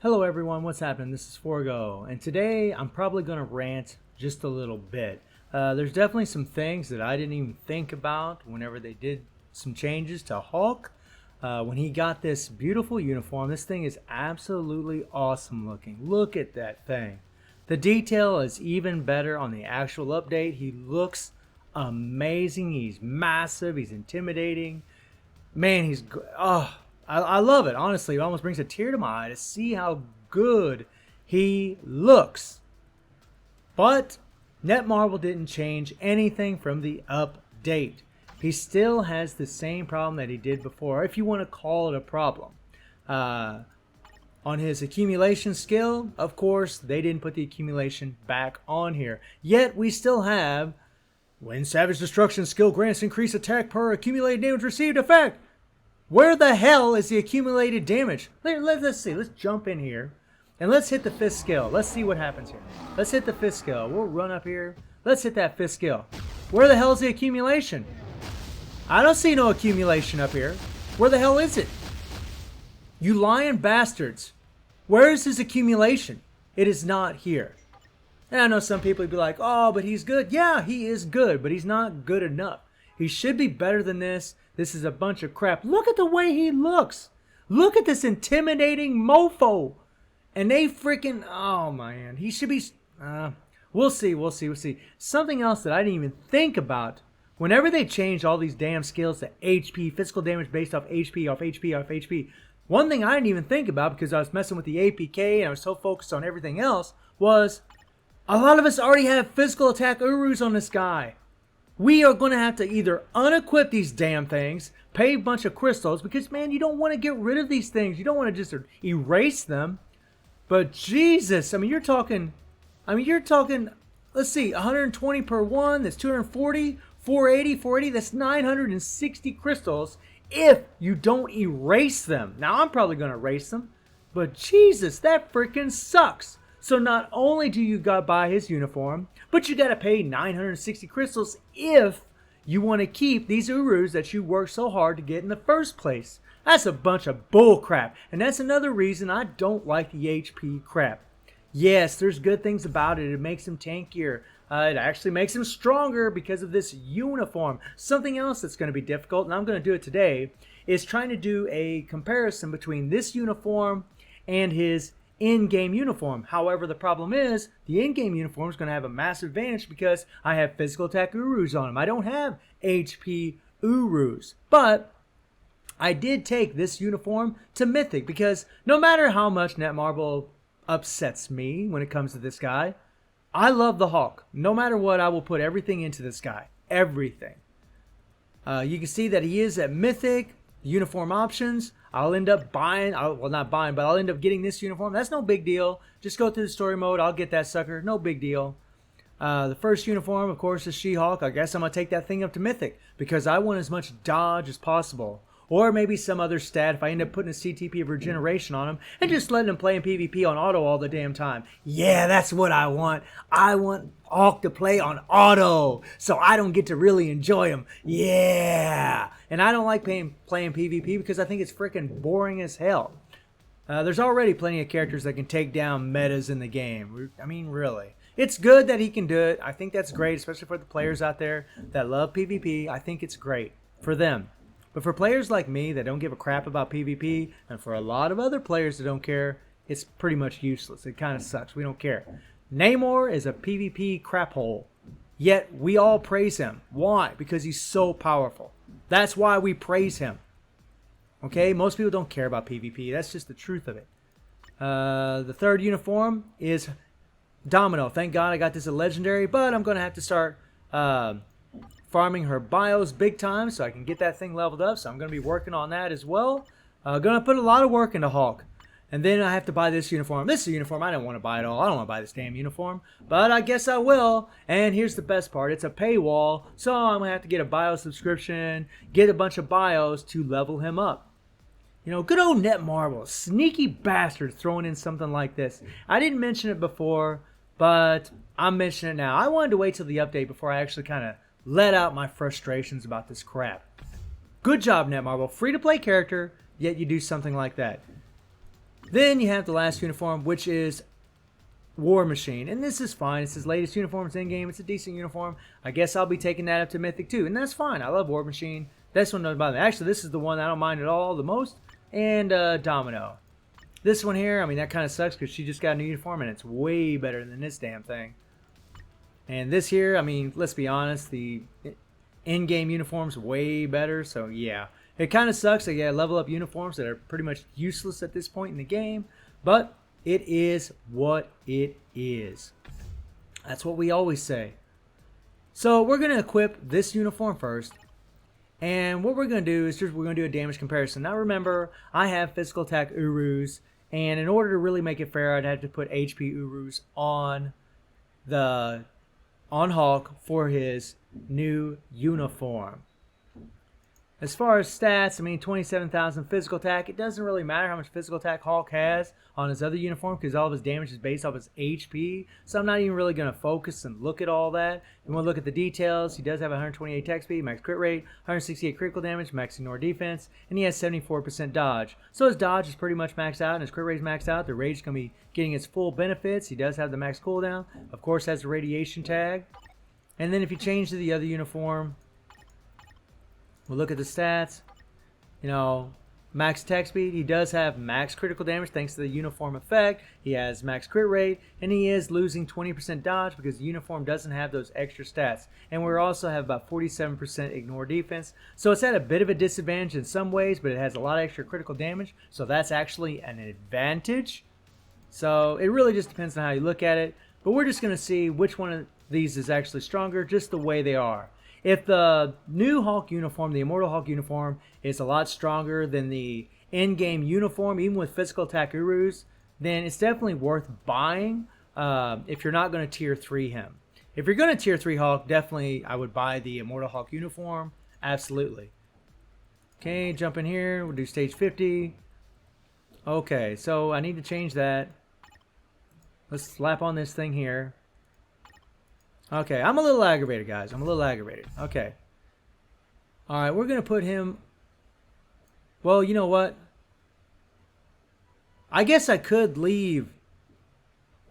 Hello everyone, what's happening? This is Forgo, and today I'm probably going to rant just a little bit. There's definitely some things that I didn't even think about whenever they did some changes to Hulk. When he got this beautiful uniform, this thing is absolutely awesome looking. Look at that thing. The detail is even better on the actual update. He looks amazing. He's massive. He's intimidating. Man, I love it. Honestly, it almost brings a tear to my eye to see how good he looks. But Netmarble didn't change anything from the update. He still has the same problem that he did before, if you want to call it a problem. On his accumulation skill, of course, they didn't put the accumulation back on here. Yet we still have, when Savage Destruction skill grants increased attack per accumulated damage received effect. Where the hell is the accumulated damage? Let's see. Let's jump in here. And let's hit the 5th skill. Let's see what happens here. Let's hit the 5th skill. We'll run up here. Let's hit that 5th skill. Where the hell is the accumulation? I don't see no accumulation up here. Where the hell is it? You lying bastards. Where is his accumulation? It is not here. And I know some people would be like, oh, but he's good. Yeah, he is good, but he's not good enough. He should be better than this. This is a bunch of crap. Look at the way he looks. Look at this intimidating mofo. And they freaking, oh man, he should be, we'll see. Something else that I didn't even think about. Whenever they change all these damn skills to HP, physical damage based off HP, one thing I didn't even think about because I was messing with the APK and I was so focused on everything else was a lot of us already have physical attack Urus on this guy. We are going to have to either unequip these damn things, pay a bunch of crystals, because, man, you don't want to get rid of these things. You don't want to just erase them. But, Jesus, you're talking, let's see, 120 per one, that's 240, 480, that's 960 crystals if you don't erase them. Now, I'm probably going to erase them, but, Jesus, that freaking sucks. So not only do you got to buy his uniform, but you got to pay 960 crystals if you want to keep these Urus that you worked so hard to get in the first place. That's a bunch of bull crap. And that's another reason I don't like the HP crap. Yes, there's good things about it. It makes him tankier. It actually makes him stronger because of this uniform. Something else that's going to be difficult, and I'm going to do it today, is trying to do a comparison between this uniform and his in-game uniform. However, the problem is the in-game uniform is going to have a massive advantage because I have physical attack Urus on him. I don't have HP Urus. But I did take this uniform to Mythic because no matter how much Netmarble upsets me when it comes to this guy, I love the Hulk. No matter what, I will put everything into this guy. Everything. You can see that he is at Mythic. Uniform options, I'll end up buying, not buying, but I'll end up getting this uniform. That's no big deal. Just go through the story mode. I'll get that sucker. No big deal. The first uniform, of course, is She-Hulk. I guess I'm going to take that thing up to Mythic because I want as much dodge as possible. Or maybe some other stat if I end up putting a CTP of Regeneration on him and just letting him play in PvP on auto all the damn time. Yeah, that's what I want. I want Hulk to play on auto so I don't get to really enjoy him. Yeah. And I don't like playing PvP because I think it's freaking boring as hell. There's already plenty of characters that can take down metas in the game. I mean, really. It's good that he can do it. I think that's great, especially for the players out there that love PvP. I think it's great for them. But for players like me that don't give a crap about PvP, and for a lot of other players that don't care, it's pretty much useless. It kind of sucks. We don't care. Namor is a PvP crap hole. Yet we all praise him. Why? Because he's so powerful. That's why we praise him. Okay? Most people don't care about PvP. That's just the truth of it. The third uniform is Domino. Thank God I got this at Legendary, but I'm going to have to start farming her bios big time so I can get that thing leveled up. So I'm going to be working on that as well. Going to put a lot of work into Hulk. And then I have to buy this uniform. This is a uniform I don't want to buy at all. I don't want to buy this damn uniform. But I guess I will. And here's the best part. It's a paywall. So I'm going to have to get a bio subscription. Get a bunch of bios to level him up. You know, good old Netmarble. Sneaky bastard throwing in something like this. I didn't mention it before, but I'm mentioning it now. I wanted to wait till the update before I actually kind of let out my frustrations about this crap. Good job, Netmarble. Free-to-play character, yet you do something like that. Then you have the last uniform, which is War Machine, and this is fine. It's his latest uniform. It's in game. It's a decent uniform. I guess I'll be taking that up to Mythic too, and that's fine. I love War Machine. This one doesn't bother me. Actually, this is the one I don't mind at all the most. And Domino. This one here, I mean, that kind of sucks because she just got a new uniform and it's way better than this damn thing. And this here, I mean, let's be honest, the in-game uniform's way better. So yeah, it kind of sucks that you gotta level up uniforms that are pretty much useless at this point in the game, but it is what it is. That's what we always say. So we're going to equip this uniform first. And what we're going to do is we're going to do a damage comparison. Now remember, I have physical attack Urus. And in order to really make it fair, I'd have to put HP Urus on Hulk for his new uniform. As far as stats, I mean, 27,000 physical attack. It doesn't really matter how much physical attack Hulk has on his other uniform because all of his damage is based off his HP. So I'm not even really going to focus and look at all that. You want to look at the details. He does have 128 attack speed, max crit rate, 168 critical damage, max ignore defense, and he has 74% dodge. So his dodge is pretty much maxed out and his crit rate is maxed out. The rage is going to be getting its full benefits. He does have the max cooldown. Of course, has the radiation tag. And then if you change to the other uniform, we'll look at the stats. You know, max attack speed. He does have max critical damage thanks to the uniform effect. He has max crit rate. And he is losing 20% dodge because the uniform doesn't have those extra stats. And we also have about 47% ignore defense. So it's at a bit of a disadvantage in some ways, but it has a lot of extra critical damage. So that's actually an advantage. So it really just depends on how you look at it. But we're just going to see which one of these is actually stronger just the way they are. If the new Hulk uniform, the Immortal Hulk uniform, is a lot stronger than the in-game uniform, even with physical attack Urus, then it's definitely worth buying if you're not going to tier 3 him. If you're going to tier 3 Hulk, definitely I would buy the Immortal Hulk uniform. Absolutely. Okay, jump in here. We'll do stage 50. Okay, so I need to change that. Let's slap on this thing here. Okay, I'm a little aggravated, guys. I'm a little aggravated. Okay. Alright, we're going to put him... Well, you know what? I guess I could leave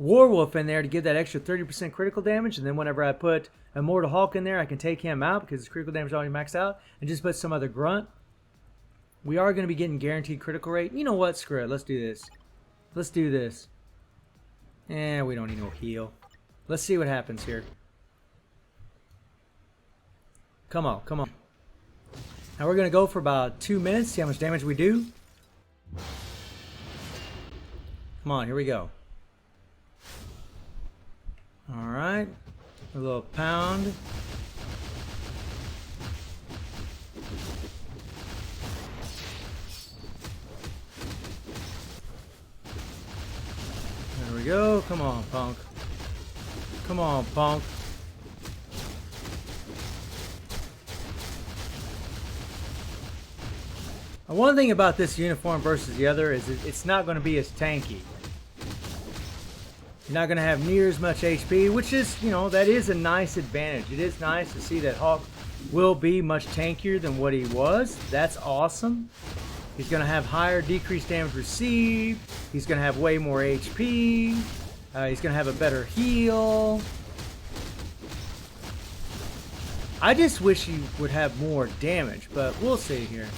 Warwolf in there to give that extra 30% critical damage, and then whenever I put Immortal Hulk in there, I can take him out because his critical damage is already maxed out, and just put some other grunt. We are going to be getting guaranteed critical rate. You know what? Screw it. Let's do this. Let's do this. We don't need no heal. Let's see what happens here. Come on, come on. Now we're going to go for about 2 minutes, see how much damage we do. Come on, here we go. Alright. A little pound. There we go. Come on, punk. Come on, punk. One thing about this uniform versus the other is it's not going to be as tanky. You're not going to have near as much HP, which is, you know, that is a nice advantage. It is nice to see that Hulk will be much tankier than what he was. That's awesome. He's going to have higher decreased damage received. He's going to have way more HP. He's going to have a better heal. I just wish he would have more damage, but we'll see here.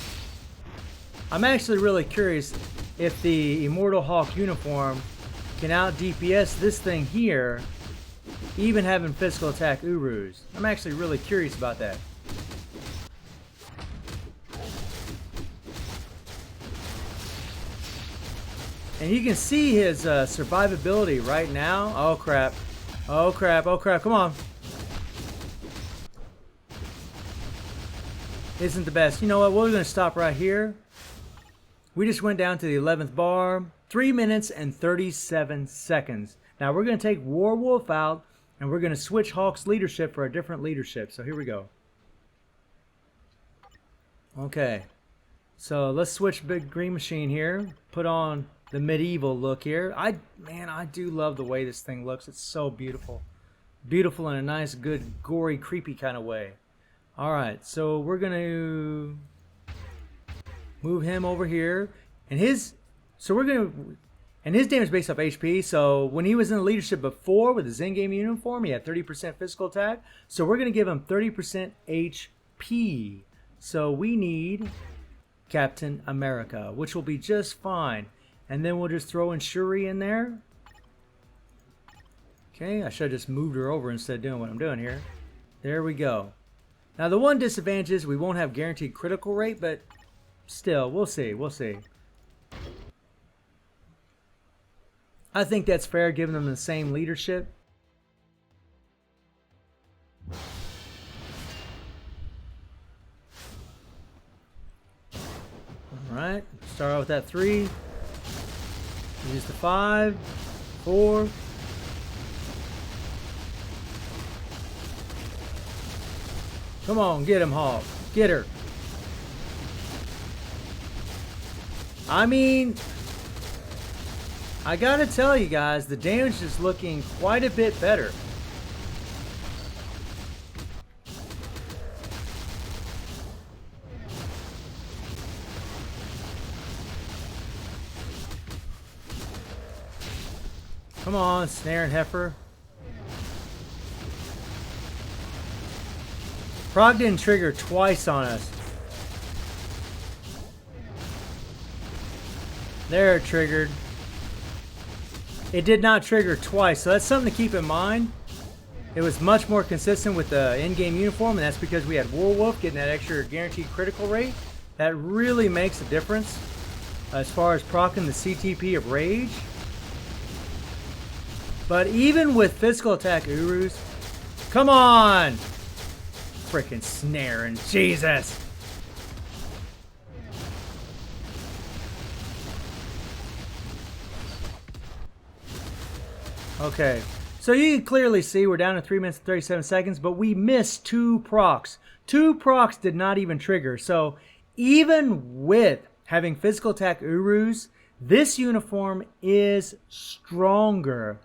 I'm actually really curious if the Immortal Hulk uniform can out DPS this thing here, even having physical attack Urus. I'm actually really curious about that. And you can see his survivability right now. Oh crap. Oh crap. Oh crap. Come on. Isn't the best. You know what? We're going to stop right here. We just went down to the 11th bar. 3 minutes and 37 seconds. Now we're going to take Warwolf out and we're going to switch Hulk's leadership for a different leadership. So here we go. Okay. So let's switch Big Green Machine here. Put on the medieval look here. Man, I do love the way this thing looks. It's so beautiful. Beautiful in a nice, good, gory, creepy kind of way. Alright, so we're going to move him over here. And so we're going to And his damage is based off HP, so when he was in the leadership before with his in-game uniform, he had 30% physical attack. So we're going to give him 30% HP. So we need Captain America, which will be just fine. And then we'll just throw in Shuri in there. Okay, I should have just moved her over instead of doing what I'm doing here. There we go. Now the one disadvantage is we won't have guaranteed critical rate, but still, we'll see, we'll see. I think that's fair, giving them the same leadership. Alright, start out with that 3. Use the 5, 4. Come on, get him, Hawk. Get her. I mean, I gotta tell you guys, the damage is looking quite a bit better. Come on, Snare and Heifer. Prog didn't trigger twice on us. There, it triggered. It did not trigger twice, so that's something to keep in mind. It was much more consistent with the in-game uniform, and that's because we had Warwolf getting that extra guaranteed critical rate. That really makes a difference as far as proccing the CTP of Rage. But even with physical attack Urus, come on! Freaking Snare and Jesus! Okay, so you can clearly see we're down to 3 minutes and 37 seconds, but we missed 2 procs. 2 procs did not even trigger. So even with having physical attack Urus, this uniform is stronger.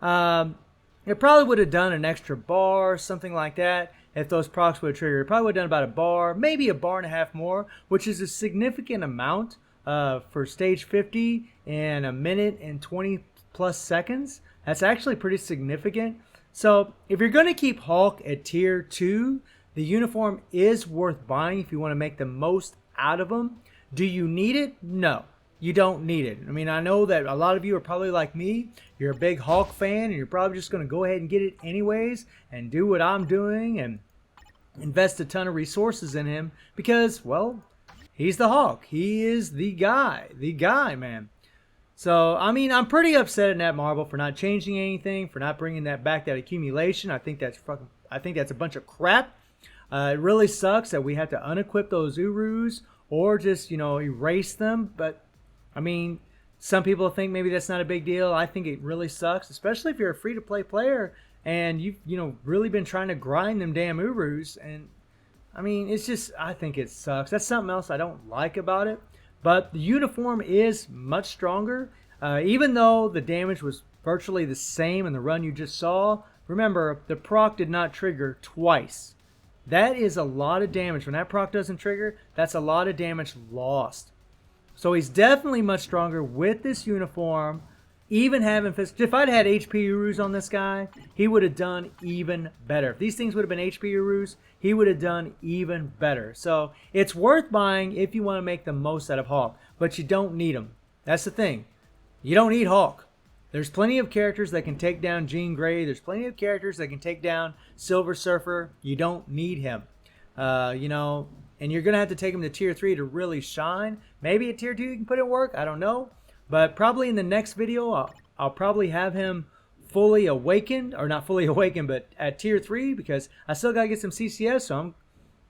It probably would have done an extra bar, something like that, if those procs would have triggered. It probably would have done about a bar, maybe a bar and a half more, which is a significant amount for stage 50 in a minute and 20 plus seconds. That's actually pretty significant. So if you're going to keep Hulk at tier 2, the uniform is worth buying if you want to make the most out of him. Do you need it? No, you don't need it. I mean, I know that a lot of you are probably like me. You're a big Hulk fan, and you're probably just going to go ahead and get it anyways and do what I'm doing and invest a ton of resources in him because, well, he's the Hulk. He is the guy, man. So, I mean, I'm pretty upset at Netmarble for not changing anything, for not bringing that back, that accumulation. I think that's a bunch of crap. It really sucks that we have to unequip those Urus or just, erase them. But, I mean, some people think maybe that's not a big deal. I think it really sucks, especially if you're a free-to-play player and you've, really been trying to grind them damn Urus. And, I mean, it's just, I think it sucks. That's something else I don't like about it. But the uniform is much stronger. Even though the damage was virtually the same in the run you just saw, remember, the proc did not trigger twice. That is a lot of damage. When that proc doesn't trigger, that's a lot of damage lost. So he's definitely much stronger with this uniform. Even having if I'd had HP Urus on this guy, he would have done even better. If these things would have been HP Urus, he would have done even better. So it's worth buying if you want to make the most out of Hulk, but you don't need him. That's the thing. You don't need Hulk. There's plenty of characters that can take down Jean Grey. There's plenty of characters that can take down Silver Surfer. You don't need him. And you're going to have to take him to tier 3 to really shine. Maybe at tier 2 you can put it in work. I don't know. But probably in the next video, I'll probably have him fully awakened, or not fully awakened, but at tier 3, because I still got to get some CCF, so I'm,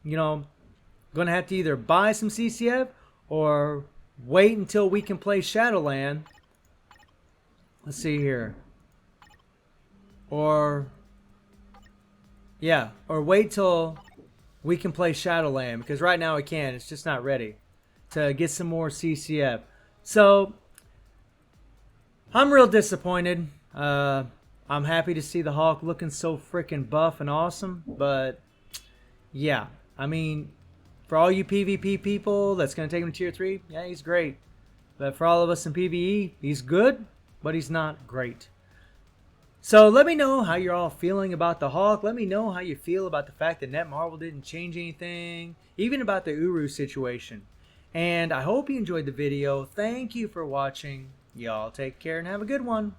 going to have to either buy some CCF or wait until we can play Shadowland. Let's see here. Or wait till we can play Shadowland, because right now I can't. It's just not ready to get some more CCF. So I'm real disappointed. I'm happy to see the Hulk looking so freaking buff and awesome. But, yeah. I mean, for all you PvP people that's going to take him to tier 3, yeah, he's great. But for all of us in PvE, he's good. but he's not great. So let me know how you're all feeling about the Hawk. Let me know how you feel about the fact that Netmarble didn't change anything, even about the Uru situation. And I hope you enjoyed the video. Thank you for watching. Y'all take care and have a good one.